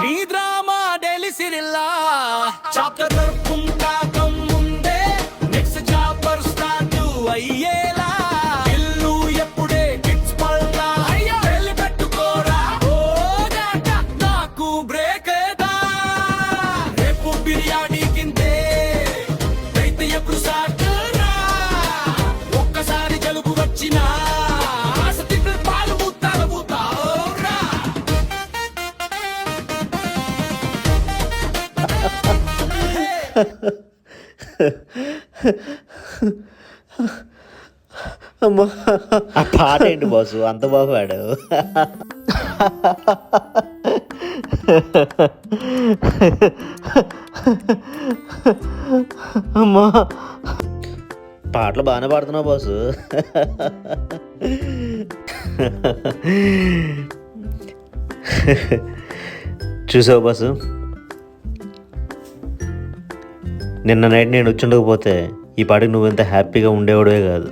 నీ drama డెలిసిరిల్లా chapter కుంటాకం ముందే next chopper start అయ్యేలా ఇల్లు ఎప్పుడే కిడ్స్ పల్లా వెళ్ళి పెట్టుకోరా ఓ నాట నాకు బ్రేక్ రేపు బిర్యానీ కిందే రైతు ఎప్పుడు స్టార్ట్ రా ఒక్కసారి జలుబు వచ్చినా పాలు పూతాలు పూతావురా అమ్మా, ఆ పాట ఏంటి బాసు అంత బాగా పాడావు? అమ్మా, పాటలు బాగానే పాడుతున్నావు బాసు. చూసావు బాసు, నిన్న నైట్ నేను వచ్చుండకపోతే ఈ పాటకి నువ్వెంత హ్యాపీగా ఉండేవాడే కాదు.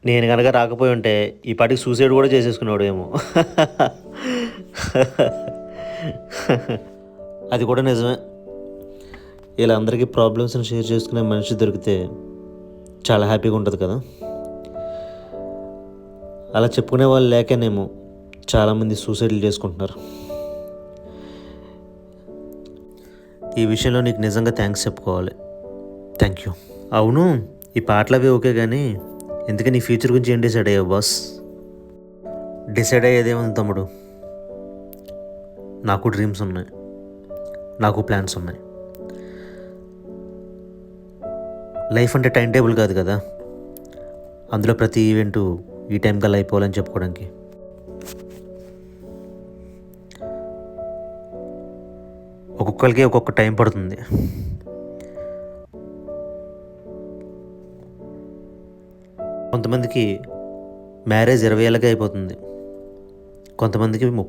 నేను కనుక రాకపోయి ఉంటే ఈ పాటికి సూసైడ్ కూడా చేసేసుకున్నాడు ఏమో. అది కూడా నిజమే. ఇలా అందరికీ ప్రాబ్లమ్స్ని షేర్ చేసుకునే మనిషి దొరికితే చాలా హ్యాపీగా ఉంటుంది కదా. అలా చెప్పుకునే వాళ్ళు లేకనేమో చాలామంది సూసైడ్లు చేసుకుంటున్నారు. ఈ విషయంలో నీకు నిజంగా థ్యాంక్స్ చెప్పుకోవాలి. Thank you. అవును, ఈ పాటలు అవి ఓకే, కానీ ఎందుకని నీ ఫ్యూచర్ గురించి ఏం డిసైడ్ అయ్యావు బాస్? డిసైడ్ అయ్యేదేముంది తమ్ముడు, నాకు డ్రీమ్స్ ఉన్నాయి, నాకు ప్లాన్స్ ఉన్నాయి. లైఫ్ అంటే టైం టేబుల్ కాదు కదా, అందులో ప్రతి ఈవెంటు ఈ టైం కల్లా అయిపోవాలని చెప్పుకోవడానికి. ఒక్కొక్కరికి ఒక్కొక్క టైం పడుతుంది. కొంతమందికి మ్యారేజ్ 20 ఏళ్ళకే అయిపోతుంది, కొంతమందికి 30